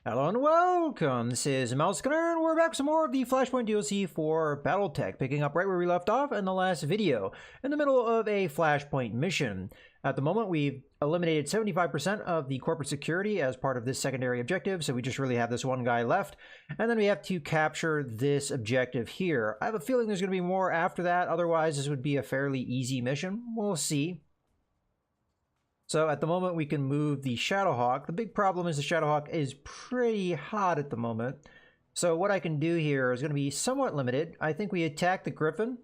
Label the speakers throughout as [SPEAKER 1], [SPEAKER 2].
[SPEAKER 1] Hello and welcome, this is Mouse Gunner, and we're back with some more of the Flashpoint DLC for BattleTech, picking up right where we left off in the last video, in the middle of a Flashpoint mission. At the moment, we've eliminated 75% of the corporate security as part of this secondary objective, so we just really have this one guy left, and then we have to capture this objective here. I have a feeling there's going to be more after that, otherwise this would be a fairly easy mission. We'll see. So at the moment we can move the Shadowhawk. The big problem is the Shadowhawk is pretty hot at the moment. So what I can do here is going to be somewhat limited. I think we attack the Griffin.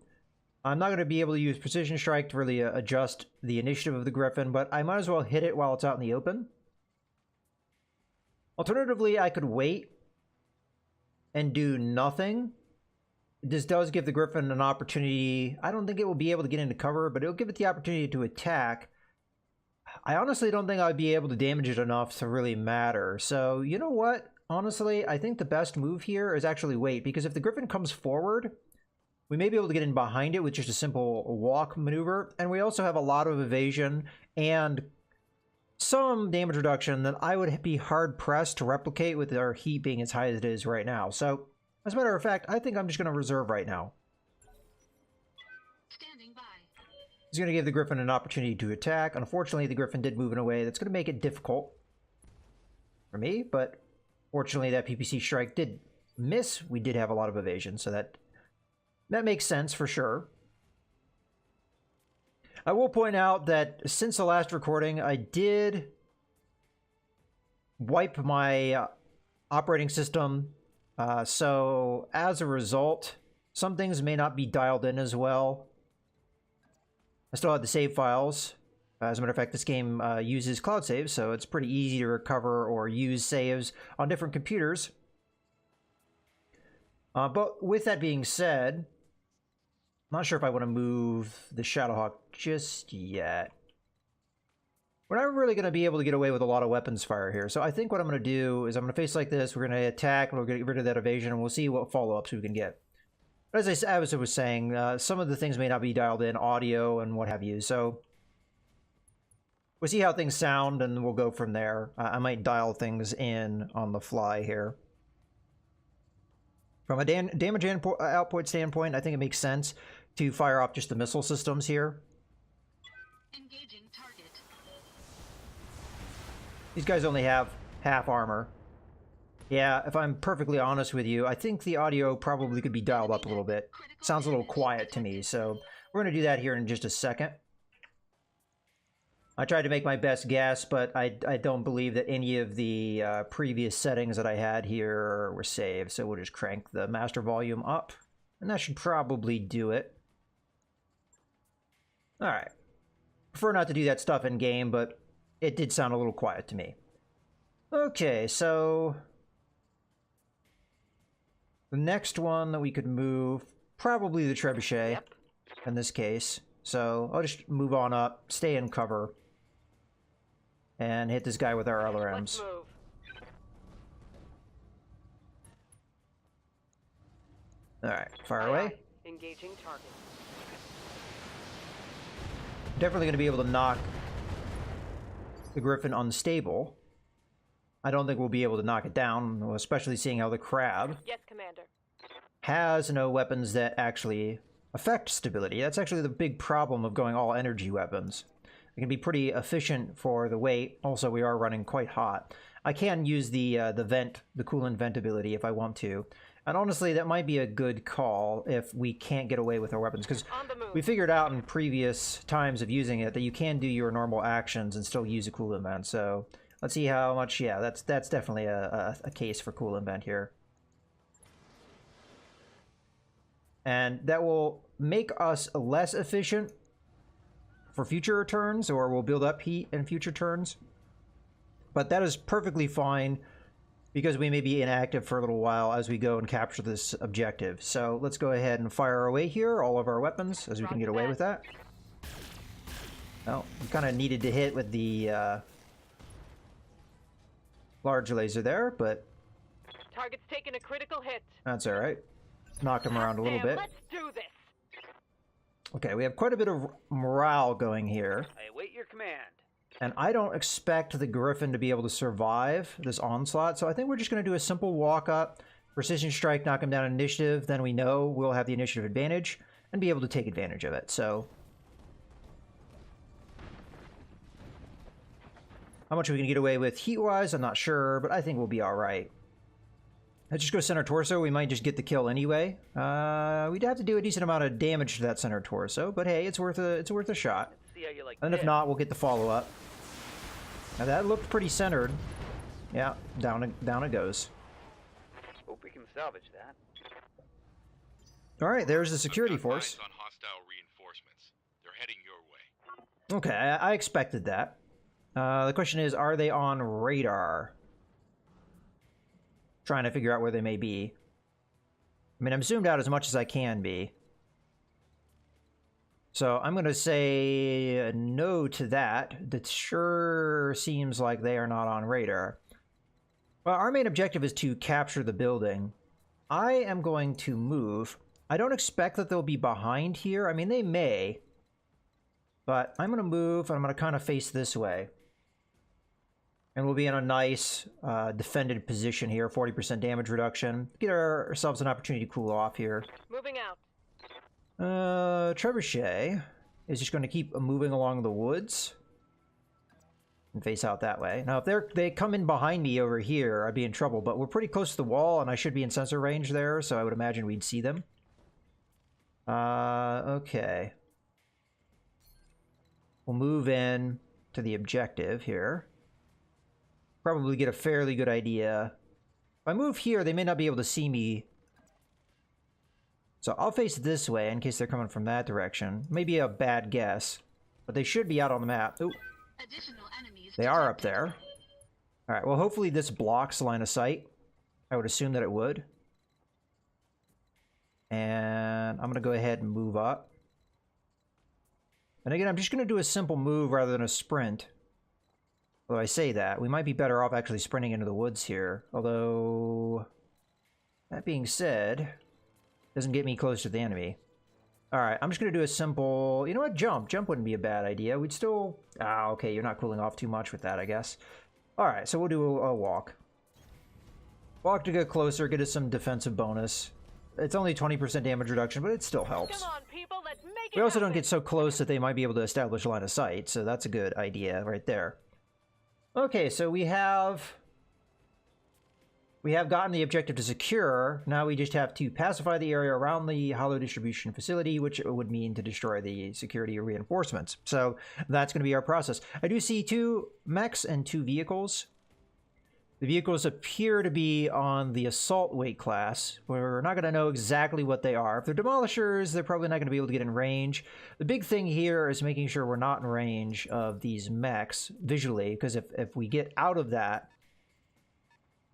[SPEAKER 1] I'm not going to be able to use Precision Strike to really adjust the initiative of the Griffin, but I might as well hit it while it's out in the open. Alternatively, I could wait and do nothing. This does give the Griffin an opportunity. I don't think it will be able to get into cover, but it'll give it the opportunity to attack. I honestly don't think I'd be able to damage it enough to really matter. So, you know what? Honestly, I think the best move here is actually wait, because if the Griffin comes forward, we may be able to get in behind it with just a simple walk maneuver, and we also have a lot of evasion and some damage reduction that I would be hard-pressed to replicate with our heat being as high as it is right now. So, as a matter of fact, I think I'm just going to reserve right now. He's going to give the Griffin an opportunity to attack. Unfortunately, the Griffin did move in a way that's going to make it difficult for me, but fortunately that PPC strike did miss. We did have a lot of evasion, so that makes sense for sure. I will point out that since the last recording, I did wipe my operating system, so as a result, some things may not be dialed in as well. I still have the save files. As a matter of fact, this game uses cloud saves, so it's pretty easy to recover or use saves on different computers. But with that being said, I'm not sure if I want to move the Shadowhawk just yet. We're not really going to be able to get away with a lot of weapons fire here, so I think what I'm going to do is I'm going to face like this, we're going to attack, and we'll get rid of that evasion, and we'll see what follow-ups we can get. As I was saying, some of the things may not be dialed in, audio and what have you, so we'll see how things sound and we'll go from there. I might dial things in on the fly here. From a damage output standpoint, I think it makes sense to fire off just the missile systems here.
[SPEAKER 2] Engaging target.
[SPEAKER 1] These guys only have half armor. Yeah, if I'm perfectly honest with you, I think the audio probably could be dialed up a little bit. Sounds a little quiet to me, so we're going to do that here in just a second. I tried to make my best guess, but I don't believe that any of the previous settings that I had here were saved, so we'll just crank the master volume up, and that should probably do it. Alright. Prefer not to do that stuff in-game, but it did sound a little quiet to me. Okay, so the next one that we could move, probably the Trebuchet in this case. So I'll just move on up, stay in cover, and hit this guy with our LRMs. Alright, fire away.
[SPEAKER 2] Engaging target.
[SPEAKER 1] Definitely going to be able to knock the Griffin unstable. I don't think we'll be able to knock it down, especially seeing how the Crab has no weapons that actually affect stability. That's actually the big problem of going all energy weapons. It can be pretty efficient for the weight. Also, we are running quite hot. I can use the coolant vent ability if I want to. And honestly, that might be a good call if we can't get away with our weapons, because we figured out in previous times of using it that you can do your normal actions and still use a coolant vent. So let's see how much. Yeah, that's definitely a case for coolant vent here. And that will make us less efficient for future turns, or we'll build up heat in future turns. But that is perfectly fine, because we may be inactive for a little while as we go and capture this objective. So let's go ahead and fire away here, all of our weapons, as we can get away with that. Well, we kind of needed to hit with the large laser there, but
[SPEAKER 2] Target's taken a critical hit.
[SPEAKER 1] that's all right. Knocked him around a little bit.
[SPEAKER 2] Let's do this.
[SPEAKER 1] Okay, we have quite a bit of morale going here.
[SPEAKER 3] I await your command.
[SPEAKER 1] And I don't expect the Griffin to be able to survive this onslaught, so I think we're just going to do a simple walk up, precision strike, knock him down in initiative, then we know we'll have the initiative advantage and be able to take advantage of it. So how much we can get away with heat-wise, I'm not sure, but I think we'll be all right. Let's just go center torso. We might just get the kill anyway. We'd have to do a decent amount of damage to that center torso, but hey, it's worth a shot.
[SPEAKER 2] See how you like
[SPEAKER 1] And if not, we'll get the follow-up. Now that looked pretty centered. Yeah, down it goes.
[SPEAKER 2] Hope we can salvage that.
[SPEAKER 1] All right, there's the security force.
[SPEAKER 3] On hostile reinforcements. They're heading your way.
[SPEAKER 1] Okay, I expected that. The question is, are they on radar? Trying to figure out where they may be. I mean, I'm zoomed out as much as I can be. So I'm going to say no to that. That sure seems like they are not on radar. Well, our main objective is to capture the building. I am going to move. I don't expect that they'll be behind here. I mean, they may. But I'm going to move, and I'm going to kind of face this way. And we'll be in a nice defended position here. 40% damage reduction. Get ourselves an opportunity to cool off here.
[SPEAKER 2] Moving out.
[SPEAKER 1] Trebuchet is just going to keep moving along the woods and face out that way. Now, if they come in behind me over here, I'd be in trouble, but we're pretty close to the wall, and I should be in sensor range there, so I would imagine we'd see them. Okay. We'll move in to the objective here. Probably get a fairly good idea. If I move here, they may not be able to see me. So I'll face this way in case they're coming from that direction. Maybe a bad guess, but they should be out on the map. Ooh. They are up there. All right, well, hopefully this blocks line of sight. I would assume that it would. And I'm going to go ahead and move up. And again, I'm just going to do a simple move rather than a sprint. Well, I say that. We might be better off actually sprinting into the woods here. Although, that being said, doesn't get me close to the enemy. Alright, I'm just going to do a simple... You know what? Jump. Jump wouldn't be a bad idea. We'd still... Ah, okay, you're not cooling off too much with that, I guess. Alright, so we'll do a walk. Walk to get closer, get us some defensive bonus. It's only 20% damage reduction, but it still helps.
[SPEAKER 2] Come on, people, let's make it
[SPEAKER 1] We also
[SPEAKER 2] happen.
[SPEAKER 1] don't get so close that they might be able to establish line of sight, so that's a good idea right there. Okay, so we have gotten the objective to secure. Now we just have to pacify the area around the hollow distribution facility, which would mean to destroy the security reinforcements. So that's going to be our process. I do see 2 mechs and 2 vehicles. The vehicles appear to be on the assault weight class. We're not going to know exactly what they are. If they're demolishers, they're probably not going to be able to get in range. The big thing here is making sure we're not in range of these mechs visually, because if we get out of that,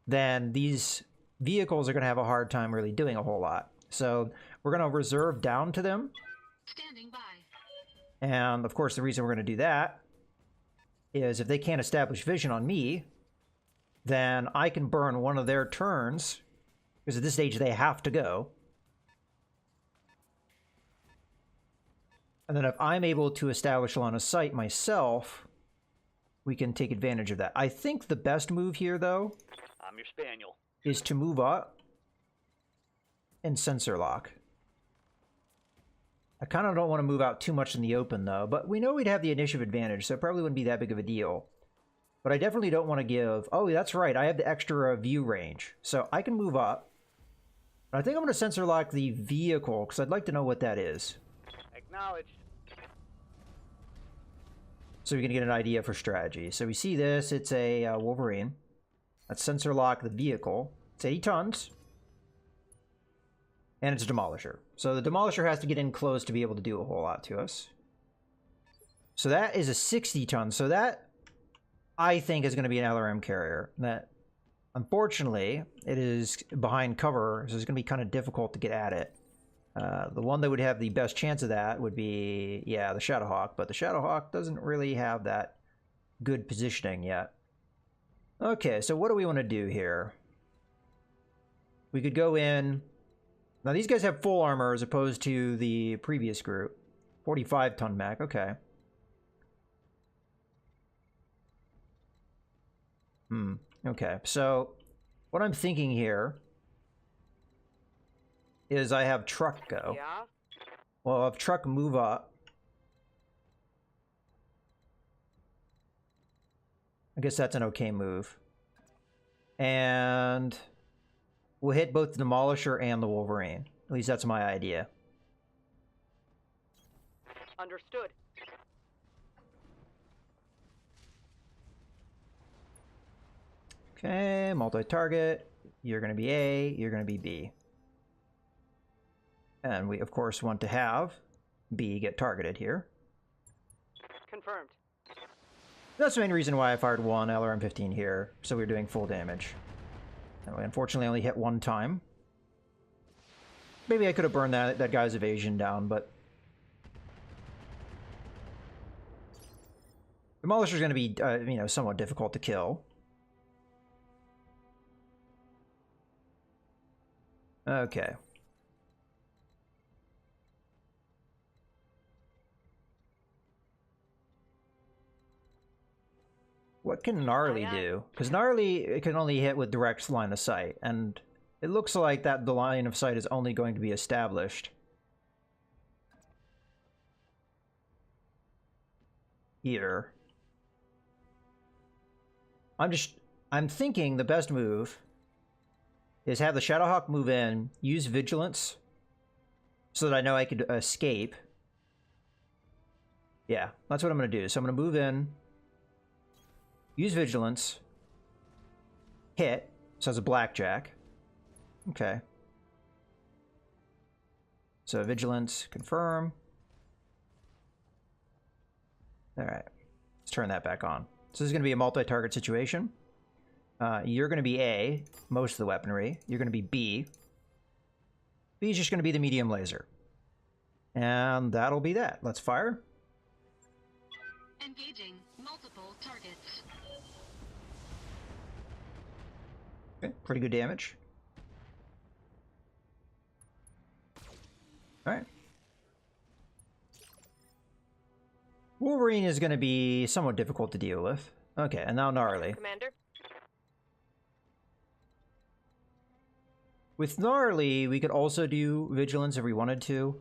[SPEAKER 1] then these vehicles are going to have a hard time really doing a whole lot. So we're going to reserve down to them.
[SPEAKER 2] Standing by.
[SPEAKER 1] And of course, the reason we're going to do that is if they can't establish vision on me, then I can burn one of their turns, because at this stage they have to go. And then if I'm able to establish a line of sight myself, we can take advantage of that. I think the best move here, though,
[SPEAKER 2] I'm your spaniel.
[SPEAKER 1] is to move up and sensor lock. I kind of don't want to move out too much in the open, though, but we know we'd have the initiative advantage, so it probably wouldn't be that big of a deal. But I definitely don't want to give... Oh, that's right. I have the extra view range. So I can move up. I think I'm going to sensor lock the vehicle, because I'd like to know what that is.
[SPEAKER 2] Acknowledged.
[SPEAKER 1] So we can get an idea for strategy. So we see this. It's a Wolverine. Let's sensor lock the vehicle. It's 80 tons. And it's a Demolisher. So the Demolisher has to get in close to be able to do a whole lot to us. So that is a 60 ton. So that... I think is going to be an LRM carrier. That, unfortunately, it is behind cover, so it's going to be kind of difficult to get at it. The one that would have the best chance of that would be, yeah, the Shadowhawk, but the Shadowhawk doesn't really have that good positioning yet. Okay, so what do we want to do here? We could go in... Now, these guys have full armor as opposed to the previous group. 45-ton mech, okay. Okay, so what I'm thinking here is I have truck go.
[SPEAKER 2] Yeah.
[SPEAKER 1] Well, I'll have truck move up. I guess that's an okay move. And we'll hit both the Demolisher and the Wolverine. At least that's my idea.
[SPEAKER 2] Understood.
[SPEAKER 1] Okay, multi-target. You're going to be A, you're going to be B. And we, of course, want to have B get targeted here.
[SPEAKER 2] Confirmed.
[SPEAKER 1] That's the main reason why I fired one LRM-15 here, so we're doing full damage. And we unfortunately only hit one time. Maybe I could have burned that guy's evasion down, but... Demolisher's going to be, you know, somewhat difficult to kill. Okay. What can Gnarly do? Because Gnarly it can only hit with direct line of sight, and it looks like that the line of sight is only going to be established here. I'm thinking the best move is have the Shadowhawk move in, use Vigilance, so that I know I could escape. Yeah, that's what I'm going to do. So I'm going to move in, use Vigilance, hit, so it's a Blackjack. Okay. So Vigilance, confirm. Alright, let's turn that back on. So this is going to be a multi-target situation. You're going to be A, most of the weaponry. You're going to be B. B is just going to be the medium laser. And that'll be that. Let's fire.
[SPEAKER 4] Engaging multiple targets.
[SPEAKER 1] Okay, pretty good damage. Alright. Wolverine is going to be somewhat difficult to deal with. Okay, and now Gnarly.
[SPEAKER 2] Commander.
[SPEAKER 1] With Gnarly, we could also do Vigilance if we wanted to.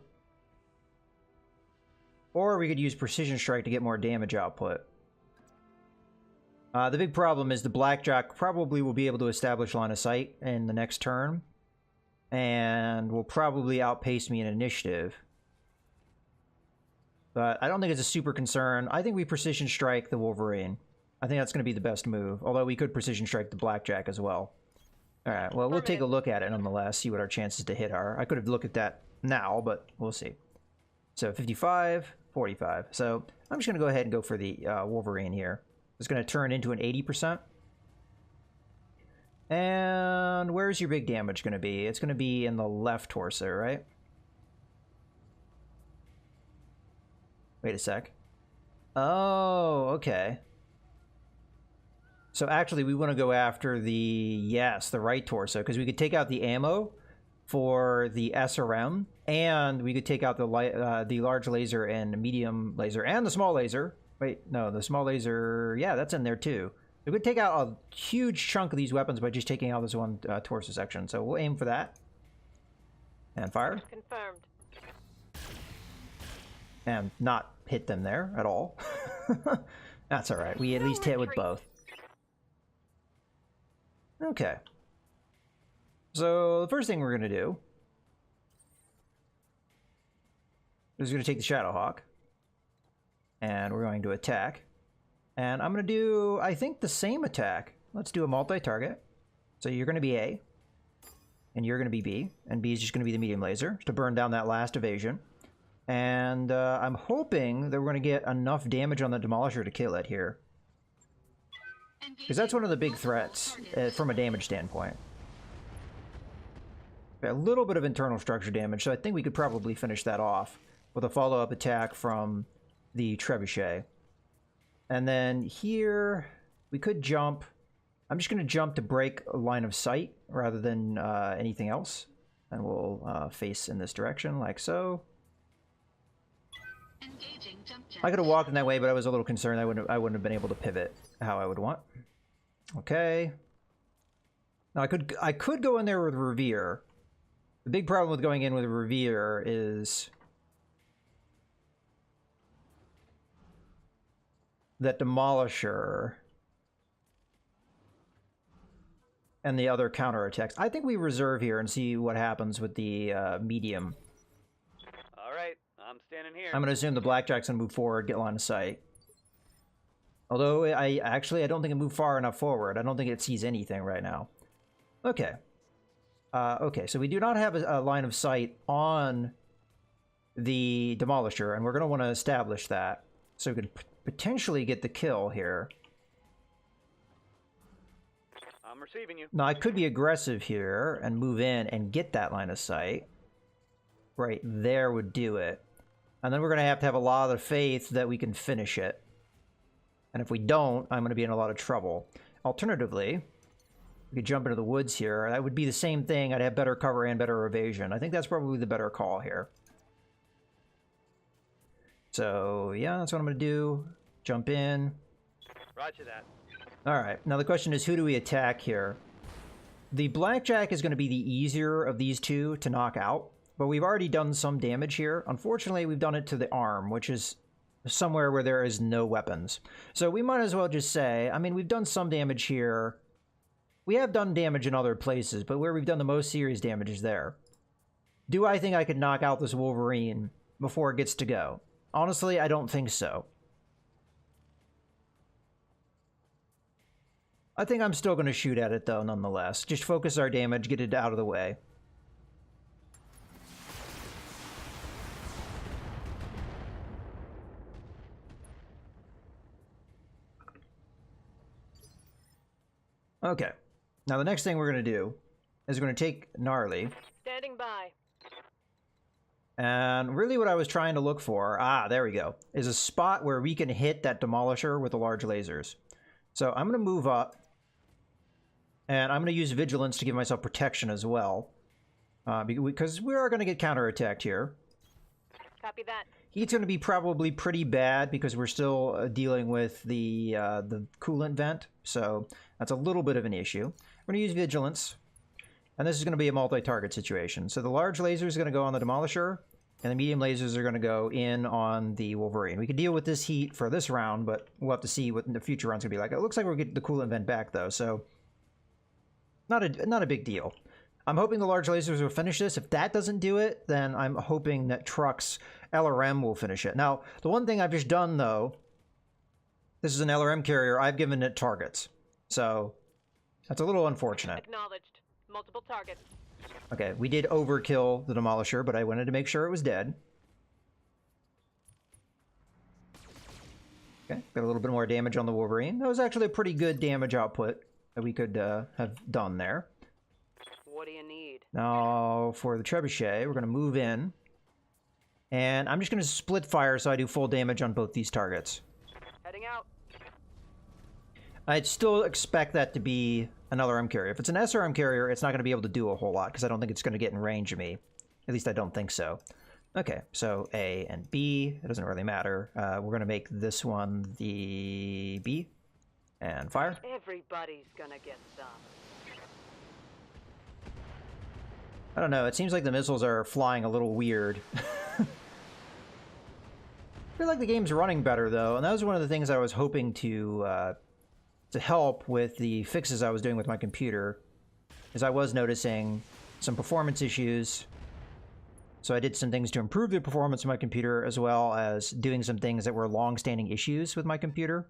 [SPEAKER 1] Or we could use Precision Strike to get more damage output. The big problem is the Blackjack probably will be able to establish line of sight in the next turn. And will probably outpace me in initiative. But I don't think it's a super concern. I think we Precision Strike the Wolverine. I think that's going to be the best move. Although we could Precision Strike the Blackjack as well. Alright, well, we'll take a look at it nonetheless, see what our chances to hit are. I could have looked at that now, but we'll see. So 55, 45. So I'm just going to go ahead and go for the Wolverine here. It's going to turn into an 80%. And where's your big damage going to be? It's going to be in the left torso, right? Wait a sec. Oh, okay. So actually, we want to go after the right torso, because we could take out the ammo for the SRM, and we could take out the large laser and medium laser, and the small laser. Wait, no, the small laser, yeah, that's in there too. We could take out a huge chunk of these weapons by just taking out this one torso section. So we'll aim for that. And fire.
[SPEAKER 2] Confirmed.
[SPEAKER 1] And not hit them there at all. That's alright, we at least hit with both. Okay. So the first thing we're going to do is going to take the Shadowhawk. And we're going to attack. And I'm going to do, I think, the same attack. Let's do a multi-target. So you're going to be A. And you're going to be B. And B is just going to be the medium laser to burn down that last evasion. And I'm hoping that we're going to get enough damage on the Demolisher to kill it here. Because that's one of the big threats from a damage standpoint. A little bit of internal structure damage, so I think we could probably finish that off with a follow-up attack from the Trebuchet. And then here, we could jump. I'm just going to jump to break a line of sight rather than anything else. And we'll face in this direction, like so. I could have walked in that way, but I was a little concerned I wouldn't have been able to pivot how I would want. Okay. Now I could go in there with Revere. The big problem with going in with Revere is that Demolisher and the other counterattacks. I think we reserve here and see what happens with the medium.
[SPEAKER 5] All right, I'm standing here.
[SPEAKER 1] I'm going to assume the Blackjack's going to move forward, get line of sight. Although I don't think it moved far enough forward. I don't think it sees anything right now. Okay. Okay, so we do not have a line of sight on the Demolisher, and we're going to want to establish that so we can potentially get the kill here.
[SPEAKER 5] I'm receiving you.
[SPEAKER 1] Now, I could be aggressive here and move in and get that line of sight. Right there would do it. And then we're going to have a lot of faith that we can finish it. And if we don't, I'm going to be in a lot of trouble. Alternatively, we could jump into the woods here. That would be the same thing. I'd have better cover and better evasion. I think that's probably the better call here. So, yeah, that's what I'm going to do. Jump in.
[SPEAKER 5] Roger that.
[SPEAKER 1] All right. Now, the question is, who do we attack here? The Blackjack is going to be the easier of these two to knock out, but we've already done some damage here. Unfortunately, we've done it to the arm, which is somewhere where there is no weapons. So we might as well just say, I mean, we've done some damage here. We have done damage in other places, but where we've done the most serious damage is there. Do I think I could knock out this Wolverine before it gets to go? Honestly, I don't think so. I think I'm still going to shoot at it, though, nonetheless. Just focus our damage, get it out of the way. Okay. Now, the next thing we're going to do is we're going to take Gnarly.
[SPEAKER 2] Standing by.
[SPEAKER 1] And really what I was trying to look for, there we go, is a spot where we can hit that Demolisher with the large lasers. So I'm going to move up. And I'm going to use Vigilance to give myself protection as well. Because we are going to get counterattacked here.
[SPEAKER 2] Copy that.
[SPEAKER 1] Heat's going to be probably pretty bad because we're still dealing with the coolant vent. So that's a little bit of an issue. We're going to use Vigilance. And this is going to be a multi-target situation. So the large laser is going to go on the Demolisher. And the medium lasers are going to go in on the Wolverine. We could deal with this heat for this round, but we'll have to see what the future round's going to be like. It looks like we're getting the coolant vent back, though. So not a big deal. I'm hoping the large lasers will finish this. If that doesn't do it, then I'm hoping that Truck's LRM will finish it. Now, the one thing I've just done, though, this is an LRM carrier. I've given it targets. So that's a little unfortunate.
[SPEAKER 2] Acknowledged. Multiple targets.
[SPEAKER 1] Okay, we did overkill the Demolisher, but I wanted to make sure it was dead. Okay, got a little bit more damage on the Wolverine. That was actually a pretty good damage output that we could have done there.
[SPEAKER 2] What do you need?
[SPEAKER 1] Now, for the Trebuchet, we're going to move in. And I'm just going to split fire so I do full damage on both these targets.
[SPEAKER 2] Heading out.
[SPEAKER 1] I'd still expect that to be an LRM carrier. If it's an SRM carrier, it's not going to be able to do a whole lot because I don't think it's going to get in range of me. At least I don't think so. Okay, so A and B. It doesn't really matter. We're going to make this one the B. And fire.
[SPEAKER 2] Everybody's gonna get some.
[SPEAKER 1] I don't know. It seems like the missiles are flying a little weird. I feel like the game's running better, though. And that was one of the things I was hoping to help with the fixes I was doing with my computer, is I was noticing some performance issues. So I did some things to improve the performance of my computer, as well as doing some things that were long-standing issues with my computer.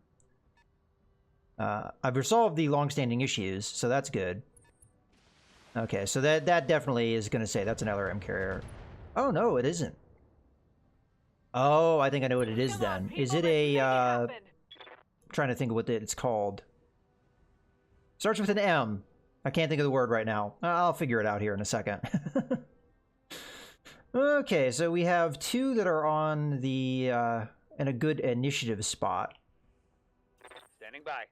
[SPEAKER 1] I've resolved the long-standing issues, so that's good. Okay, so that definitely is going to say that's an LRM carrier. Oh, no, it isn't. Oh, I think I know what it is then. Is it a... I'm trying to think of what it's called. Starts with an M. I can't think of the word right now. I'll figure it out here in a second. Okay, so we have two that are on the... in a good initiative spot.
[SPEAKER 5] Standing by.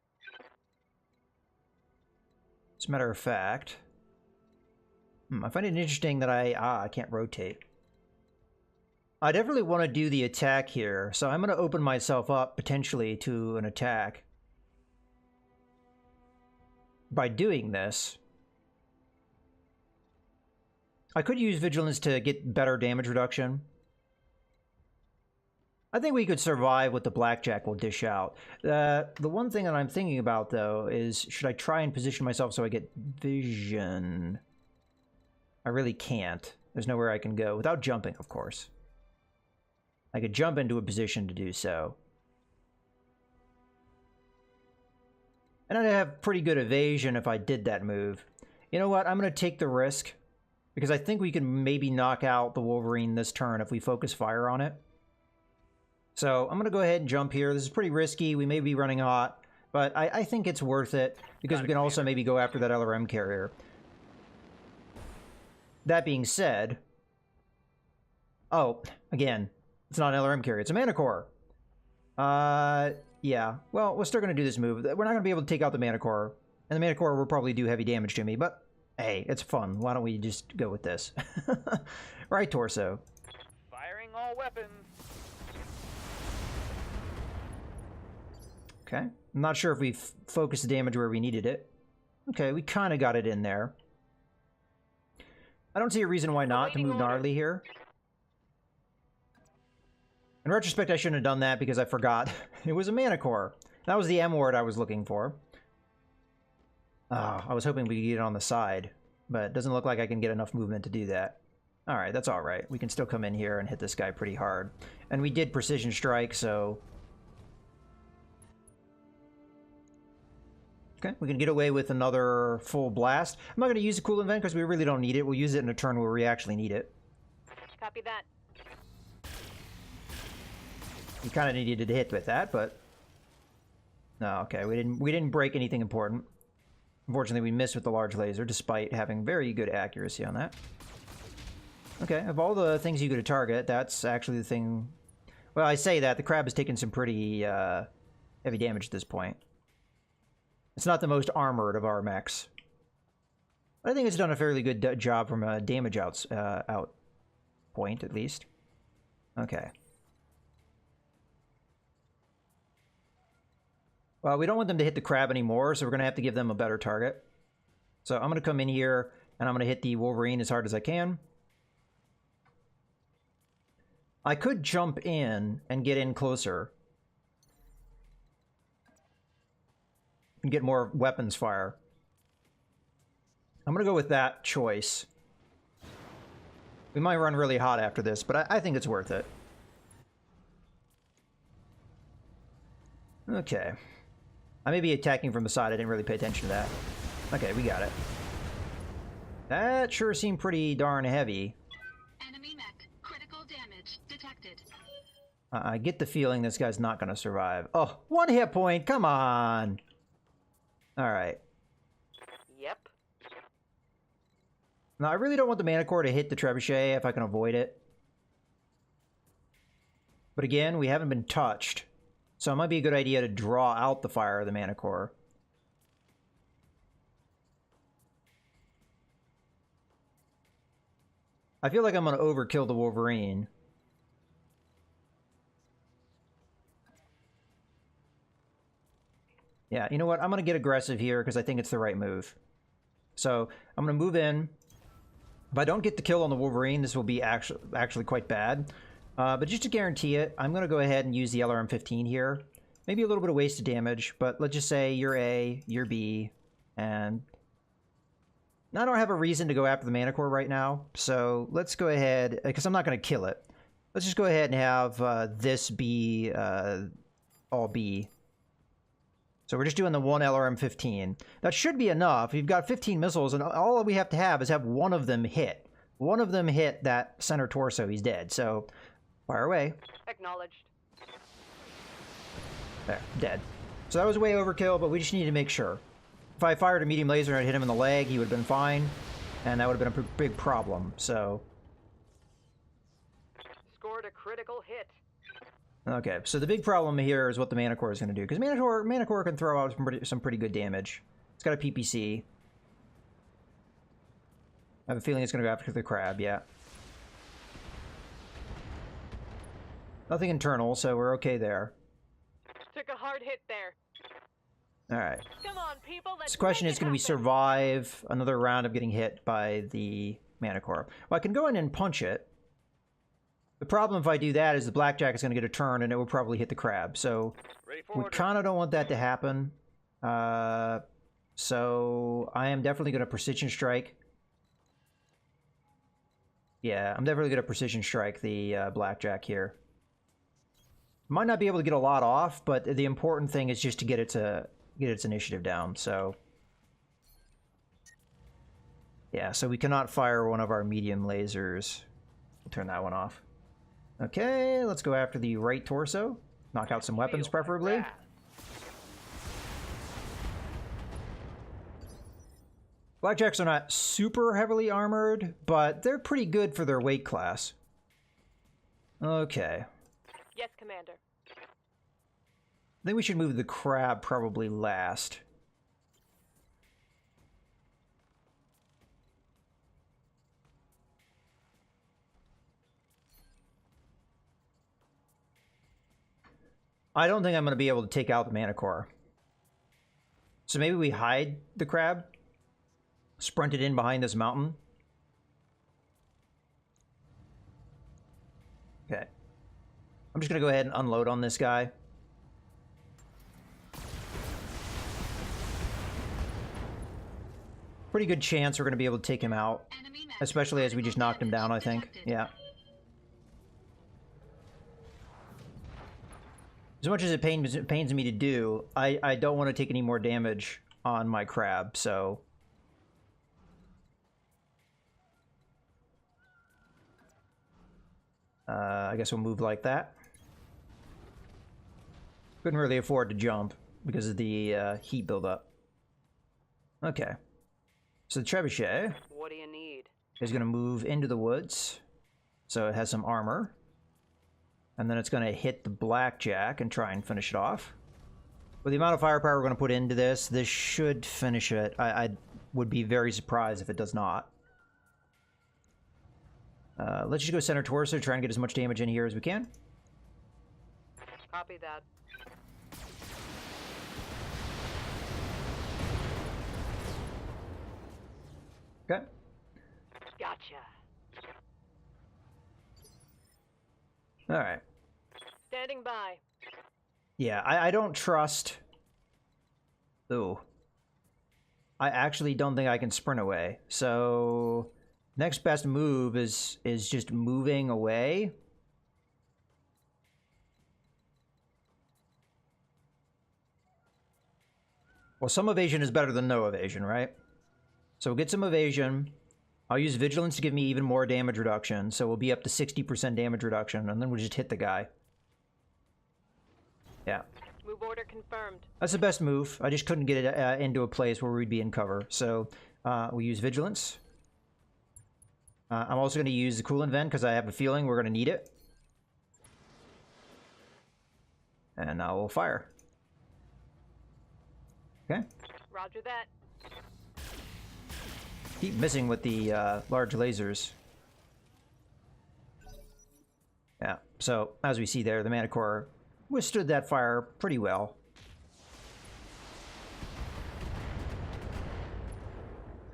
[SPEAKER 1] As a matter of fact... I find it interesting that I can't rotate. I definitely want to do the attack here, so I'm going to open myself up potentially to an attack. by doing this, I could use Vigilance to get better damage reduction. I think we could survive what the Blackjack will dish out. The one thing that I'm thinking about, though, is should I try and position myself so I get vision? I really can't. There's nowhere I can go without jumping, of course. I could jump into a position to do so. And I'd have pretty good evasion if I did that move. You know what? I'm going to take the risk, because I think we can maybe knock out the Wolverine this turn if we focus fire on it. So I'm going to go ahead and jump here. This is pretty risky. We may be running hot, but I think it's worth it, because we can also maybe go after that LRM carrier. That being said... Oh, again, it's not an LRM carrier. It's a Manicore. Yeah. Well, we're still going to do this move. We're not going to be able to take out the Manicore. And the Manicore will probably do heavy damage to me, but hey, it's fun. Why don't we just go with this? Right, Torso.
[SPEAKER 5] Firing all weapons.
[SPEAKER 1] Okay. I'm not sure if we focused the damage where we needed it. Okay, we kind of got it in there. I don't see a reason why not to move gnarly here. In retrospect, I shouldn't have done that because I forgot. It was a Manicore. That was the M word I was looking for. Oh, I was hoping we could get it on the side, but it doesn't look like I can get enough movement to do that. Alright, that's alright. We can still come in here and hit this guy pretty hard. And we did precision strike, so... Okay, we can get away with another full blast. I'm not going to use the cool event because we really don't need it. We'll use it in a turn where we actually need it.
[SPEAKER 2] Copy that.
[SPEAKER 1] We kind of needed to hit with that, but... No, okay, we didn't break anything important. Unfortunately, we missed with the large laser, despite having very good accuracy on that. Okay, of all the things you could target, that's actually the thing... Well, I say that, the crab has taken some pretty heavy damage at this point. It's not the most armored of our mechs. But I think it's done a fairly good job from a damage out point, at least. Okay. Well, we don't want them to hit the crab anymore, so we're going to have to give them a better target. So I'm going to come in here, and I'm going to hit the Wolverine as hard as I can. I could jump in and get in closer. And get more weapons fire. I'm going to go with that choice. We might run really hot after this, but I think it's worth it. Okay. I may be attacking from the side. I didn't really pay attention to that. Okay, we got it. That sure seemed pretty darn heavy.
[SPEAKER 4] Enemy mech. Critical damage detected.
[SPEAKER 1] I get the feeling this guy's not going to survive. Oh, 1 hit point. Come on. All right.
[SPEAKER 2] Yep.
[SPEAKER 1] Now, I really don't want the Manicore to hit the Trebuchet if I can avoid it. But again, we haven't been touched. So it might be a good idea to draw out the fire of the Manicore. I feel like I'm going to overkill the Wolverine. Yeah, you know what? I'm going to get aggressive here because I think it's the right move. So I'm going to move in. If I don't get the kill on the Wolverine, this will be actually quite bad. But just to guarantee it, I'm going to go ahead and use the LRM-15 here. Maybe a little bit of wasted damage, but let's just say you're A, you're B, and I don't have a reason to go after the Manicore right now, so let's go ahead, because I'm not going to kill it. Let's just go ahead and have this be all B. So we're just doing the one LRM-15. That should be enough. You've got 15 missiles, and all we have to have is have one of them hit. One of them hit that center torso, he's dead. So, fire away.
[SPEAKER 2] Acknowledged.
[SPEAKER 1] There, dead. So that was way overkill, but we just need to make sure. If I fired a medium laser and I'd hit him in the leg, he would have been fine. And that would have been a big problem, so...
[SPEAKER 2] Scored a critical hit.
[SPEAKER 1] Okay, so the big problem here is what the Manicore is going to do. Because Manicore can throw out some pretty good damage. It's got a PPC. I have a feeling it's going to go after the crab, yeah. Nothing internal, so we're okay there.
[SPEAKER 2] Took a hard hit there.
[SPEAKER 1] Alright.
[SPEAKER 2] Come on, people. Let's
[SPEAKER 1] So the question
[SPEAKER 2] make
[SPEAKER 1] is,
[SPEAKER 2] it
[SPEAKER 1] can we
[SPEAKER 2] happen.
[SPEAKER 1] survive another round of getting hit by the Manicore? Well, I can go in and punch it. The problem if I do that is the blackjack is going to get a turn and it will probably hit the crab. So
[SPEAKER 5] Ready for
[SPEAKER 1] we
[SPEAKER 5] order.
[SPEAKER 1] kind of don't want that to happen. So I am definitely going to precision strike. Yeah, I'm definitely going to precision strike the blackjack here. Might not be able to get a lot off, but the important thing is just to get its initiative down. So yeah, so we cannot fire one of our medium lasers. We'll turn that one off. Okay, let's go after the right torso. Knock out some weapons,
[SPEAKER 5] Feel my
[SPEAKER 1] preferably.
[SPEAKER 5] wrath.
[SPEAKER 1] Blackjacks are not super heavily armored, but they're pretty good for their weight class. Okay.
[SPEAKER 2] Yes, Commander.
[SPEAKER 1] I think we should move the crab probably last. I don't think I'm going to be able to take out the Manicore. So maybe we hide the crab? Sprint it in behind this mountain? Okay. I'm just going to go ahead and unload on this guy. Pretty good chance we're going to be able to take him out.
[SPEAKER 4] Enemy mech.
[SPEAKER 1] Especially as we just knocked him down, I think.
[SPEAKER 4] Detected.
[SPEAKER 1] Yeah. As much as it pains me to do, I don't want to take any more damage on my crab, so... I guess we'll move like that. Couldn't really afford to jump because of the heat buildup. Okay. So the trebuchet
[SPEAKER 2] What do you need?
[SPEAKER 1] is going to move into the woods. So it has some armor. And then it's going to hit the blackjack and try and finish it off. With the amount of firepower we're going to put into this, this should finish it. I would be very surprised if it does not. Let's just go center torso, try and get as much damage in here as we can.
[SPEAKER 2] Copy that.
[SPEAKER 1] Okay.
[SPEAKER 2] Gotcha.
[SPEAKER 1] Alright.
[SPEAKER 2] Standing by.
[SPEAKER 1] Yeah, I don't trust... Ooh. I actually don't think I can sprint away. So... Next best move is just moving away. Well, some evasion is better than no evasion, right? So we'll get some evasion. I'll use vigilance to give me even more damage reduction. So we'll be up to 60% damage reduction, and then we'll just hit the guy. Yeah.
[SPEAKER 2] Move order confirmed.
[SPEAKER 1] That's the best move. I just couldn't get it into a place where we'd be in cover. So we'll use vigilance. I'm also going to use the coolant vent because I have a feeling we're going to need it. And now we'll fire. Okay.
[SPEAKER 2] Roger that.
[SPEAKER 1] Keep missing with the large lasers. Yeah, so as we see there, the Manicore withstood that fire pretty well.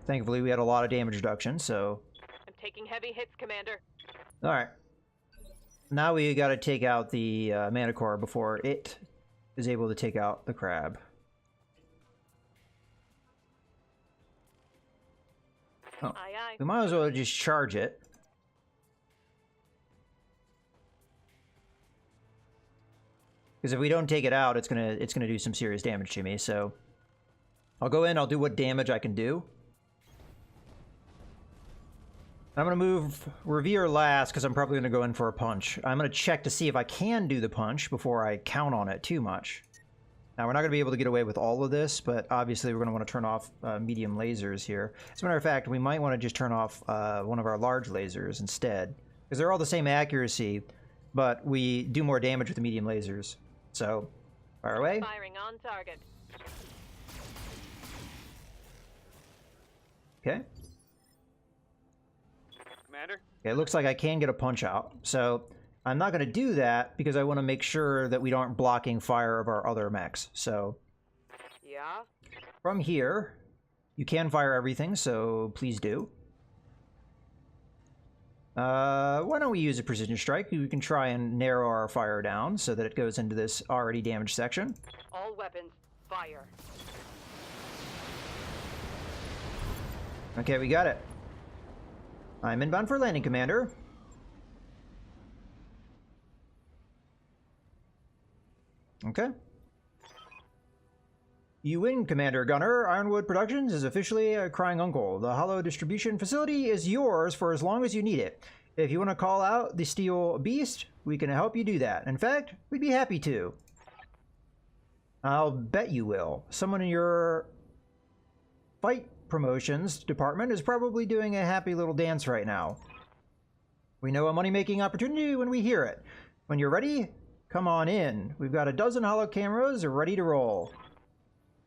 [SPEAKER 1] Thankfully, we had a lot of damage reduction, so...
[SPEAKER 2] I'm taking heavy hits, Commander.
[SPEAKER 1] Alright. Now we gotta take out the Manicore before it is able to take out the crab. Oh.
[SPEAKER 2] Aye, aye.
[SPEAKER 1] We might as well just charge it. Because if we don't take it out, it's gonna do some serious damage to me, so... I'll go in, I'll do what damage I can do. I'm gonna move Revere last, because I'm probably gonna go in for a punch. I'm gonna check to see if I can do the punch before I count on it too much. Now, we're not gonna be able to get away with all of this, but obviously we're gonna want to turn off medium lasers here. As a matter of fact, we might want to just turn off one of our large lasers instead. Because they're all the same accuracy, but we do more damage with the medium lasers. So, fire away.
[SPEAKER 2] Firing on target.
[SPEAKER 1] Okay.
[SPEAKER 5] Commander?
[SPEAKER 1] Okay, it looks like I can get a punch out. So, I'm not going to do that because I want to make sure that we aren't blocking fire of our other mechs. So,
[SPEAKER 2] Yep.
[SPEAKER 5] Yeah?
[SPEAKER 1] From here, you can fire everything, so please do. Why don't we use a precision strike? We can try and narrow our fire down so that it goes into this already damaged section.
[SPEAKER 2] All weapons, fire.
[SPEAKER 1] Okay, we got it. I'm inbound for landing, Commander. Okay. You win, Commander Gunner. Ironwood Productions is officially a crying uncle. The hollow distribution facility is yours for as long as you need it. If you want to call out the Steel Beast, we can help you do that. In fact, we'd be happy to. I'll bet you will. Someone in your fight promotions department is probably doing a happy little dance right now. We know a money-making opportunity when we hear it. When you're ready, come on in. We've got a dozen hollow cameras ready to roll.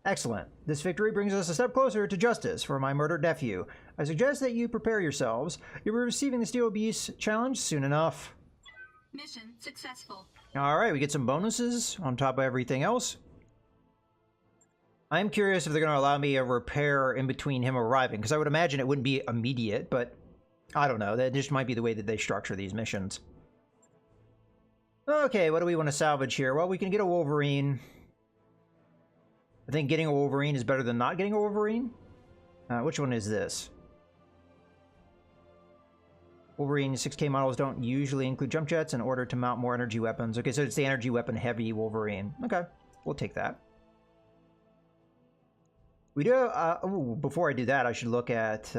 [SPEAKER 1] Excellent. This victory brings us a step closer to justice for my murdered nephew. I suggest that you prepare yourselves. You'll be receiving the Steel Beast challenge soon enough.
[SPEAKER 4] Mission successful.
[SPEAKER 1] Alright, we get some bonuses on top of everything else. I'm curious if they're going to allow me a repair in between him arriving, because I would imagine it wouldn't be immediate, but I don't know. That just might be the way that they structure these missions. Okay, what do we want to salvage here? Well, we can get a Wolverine. I think getting a Wolverine is better than not getting a Wolverine. Which one is this? Wolverine 6K models don't usually include jump jets in order to mount more energy weapons. Okay, so it's the energy weapon heavy Wolverine. Okay, we'll take that. We do, before I do that, I should look at,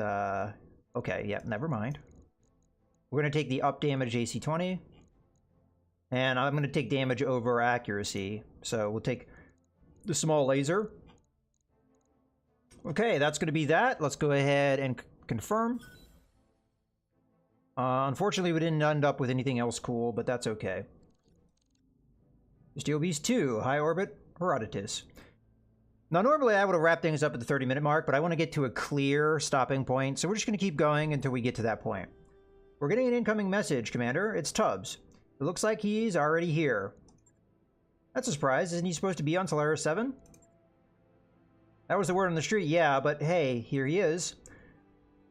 [SPEAKER 1] okay, yeah, never mind. We're going to take the up damage AC-20. And I'm going to take damage over accuracy. So we'll take the small laser. Okay, that's going to be that. Let's go ahead and confirm. Unfortunately, we didn't end up with anything else cool, but that's okay. Steel Beast 2, High Orbit, Herodotus. Now, normally I would have wrapped things up at the 30-minute mark, but I want to get to a clear stopping point, so we're just going to keep going until we get to that point. We're getting an incoming message, Commander. It's Tubbs. It looks like he's already here. That's a surprise. Isn't he supposed to be on Solaris 7? That was the word on the street, yeah, but hey, here he is.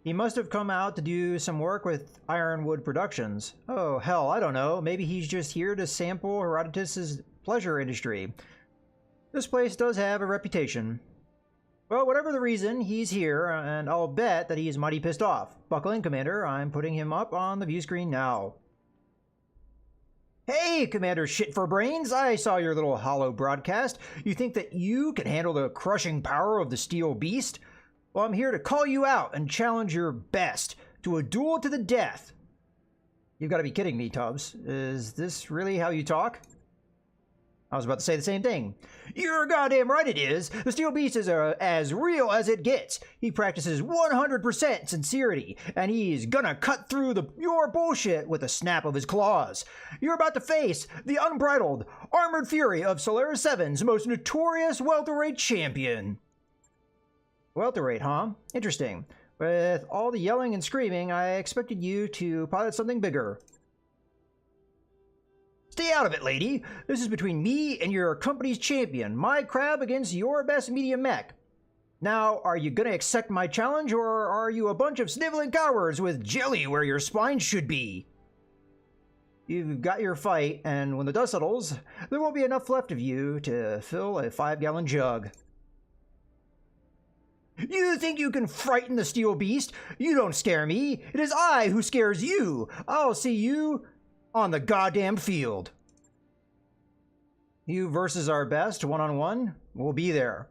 [SPEAKER 1] He must have come out to do some work with Ironwood Productions. Oh, hell, I don't know. Maybe he's just here to sample Herodotus's pleasure industry. This place does have a reputation. Well, whatever the reason, he's here, and I'll bet that he's mighty pissed off. Buckle in, Commander. I'm putting him up on the view screen now. Hey, Commander Shit for Brains! I saw your little hollow broadcast. You think that you can handle the crushing power of the Steel Beast? Well, I'm here to call you out and challenge your best to a duel to the death. You've got to be kidding me, Tubbs. Is this really how you talk? I was about to say the same thing. You're goddamn right it is. The Steel Beast is as real as it gets. He practices 100% sincerity, and he's gonna cut through your bullshit with a snap of his claws. You're about to face the unbridled, armored fury of Solaris 7's most notorious welterweight champion. Welterweight, huh? Interesting. With all the yelling and screaming, I expected you to pilot something bigger. Stay out of it, lady. This is between me and your company's champion, my crab against your best medium mech. Now, are you gonna accept my challenge, or are you a bunch of sniveling cowards with jelly where your spine should be? You've got your fight, and when the dust settles, there won't be enough left of you to fill a 5-gallon jug. You think you can frighten the Steel Beast? You don't scare me. It is I who scares you. I'll see you on the goddamn field. You versus our best, one-on-one, we'll be there.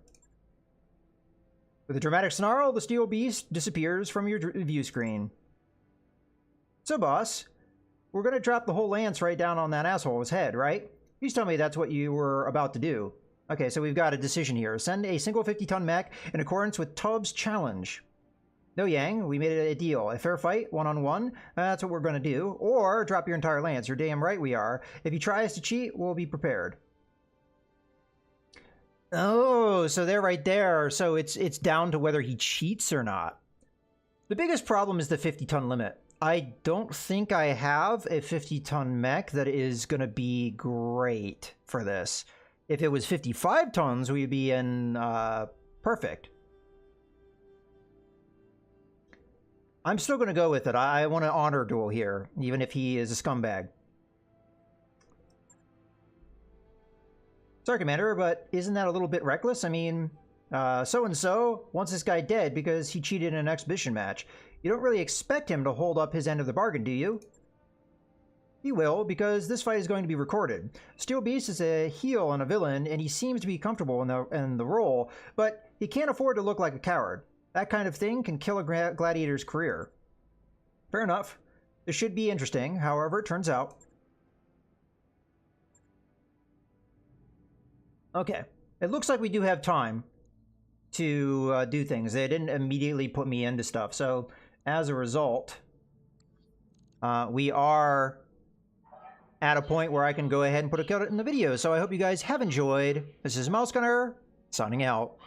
[SPEAKER 1] With a dramatic snarl, the Steel Beast disappears from your view screen. So, boss, we're gonna drop the whole lance right down on that asshole's head, right? Please tell me that's what you were about to do. Okay, so we've got a decision here. Send a single 50-ton mech in accordance with Tubbs' challenge. No, Yang, we made it a deal. A fair fight, one-on-one, that's what we're going to do. Or drop your entire lance. You're damn right we are. If he tries to cheat, we'll be prepared. Oh, so they're right there. So it's down to whether he cheats or not. The biggest problem is the 50-ton limit. I don't think I have a 50-ton mech that is going to be great for this. If it was 55 tons, we'd be in perfect. I'm still going to go with it. I want an honor duel here, even if he is a scumbag. Sorry, Commander, but isn't that a little bit reckless? I mean, so-and-so wants this guy dead because he cheated in an exhibition match. You don't really expect him to hold up his end of the bargain, do you? He will, because this fight is going to be recorded. Steel Beast is a heel and a villain, and he seems to be comfortable in the role, but he can't afford to look like a coward. That kind of thing can kill a gladiator's career. Fair enough. This should be interesting, however it turns out. Okay. It looks like we do have time to do things. They didn't immediately put me into stuff, so as a result, we are at a point where I can go ahead and put a cut in the video. So I hope you guys have enjoyed. This is Mouse Gunner, signing out.